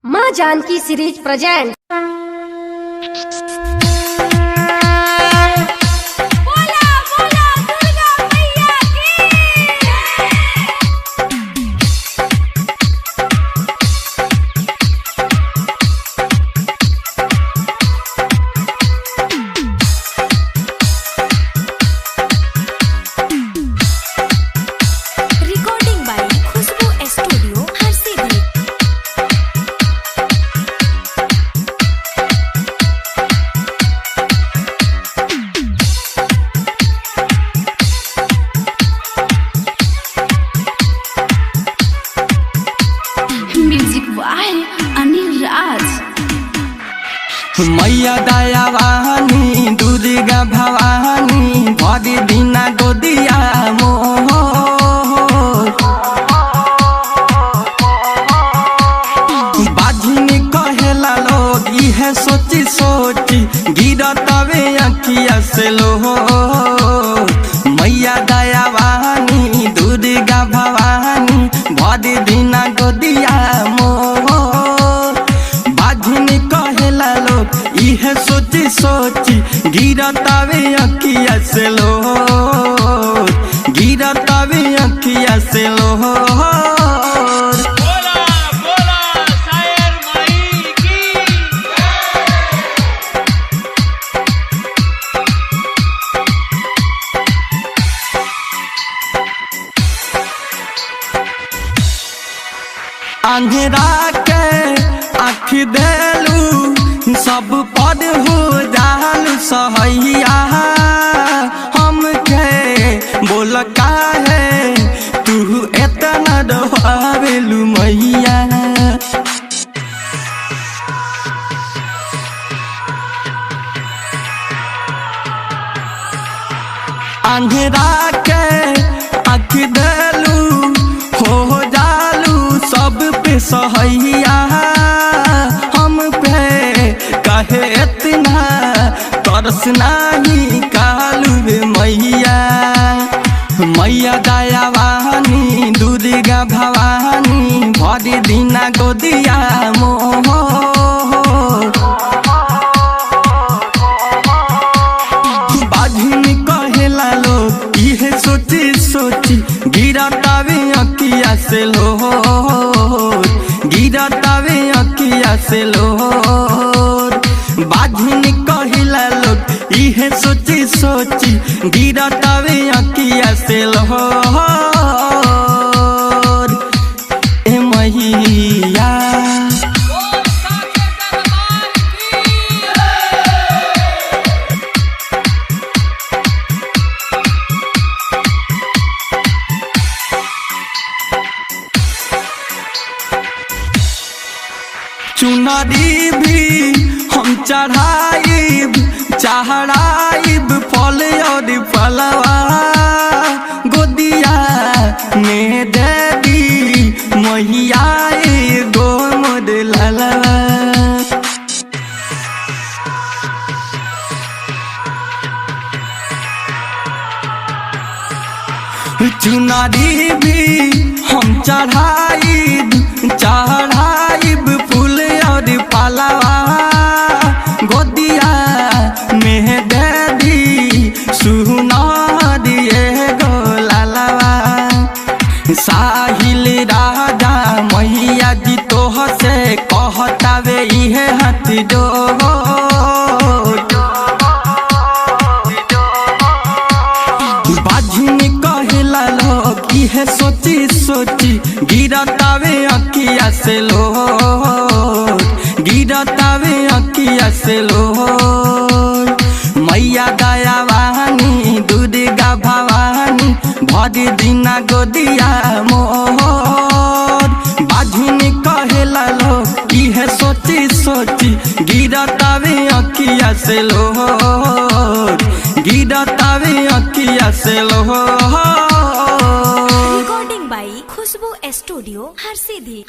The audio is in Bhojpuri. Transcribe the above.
माँ जानकी सीरीज प्रेजेंट। मैया दयावानी दुर्गा भवानी भरी दिना गोदिया मोर बाझिनी कहेला लोग इहे सोची सोची गिरतवे अखिया से लो। मैया दयावानी दुर्गा भवानी भरी दिना गोदिया मोर बाझिनी कहेला लोग इहे सोची सोची गिरतावे अखिया से लो, गिरतावे अखिया से लो। अंधेरा के आँख देलू सब पद हो जालू सहैया हमके बोल काहे तू एतना डहावेलू मैया। अंधेरा के आँख देलू हो जालू सब पे सहैया हम पे कहे इतना तरस नाही कालू मैया। मैया दयावानी दुर्गा भवानी भरी दिना गोदिया मोर बाझिनी कहेला लोग इहे सोची सोची गिरतावे अखिया से लो, गिरतावे अखिया से लो। बाझिनी कहिला लोग इहे सोची सोची गिरतावे अखिया से लो। ए मैया चुनरी भी हम चढ़ाइब चढ़ाइब फल और फलवा गोदिया में देवी मैया गो मोद ललवा। चुनरी भी हम चढ़ाइब चढ़ाइब फूल और पालवा गोदिया में देवी सुना दिए गो लालवा। साहिल राजा मैया जी तोह से कहतावे इहे हाथ जोड़ बाझिनी कहेला लोग इहे सोची सोची गिरतावे अखिया से लो, गिरतावे अखिया से लो। मैया दयावानी दुर्गा भवानी भरी दिना गोदिया मोर बाझिनी कहेला लोग इहे सोची सोची गिरतावे अखिया से लो, गिरतावे अखिया से लो। रिकॉर्डिंग बाई खुशबू स्टूडियो हर सीधी।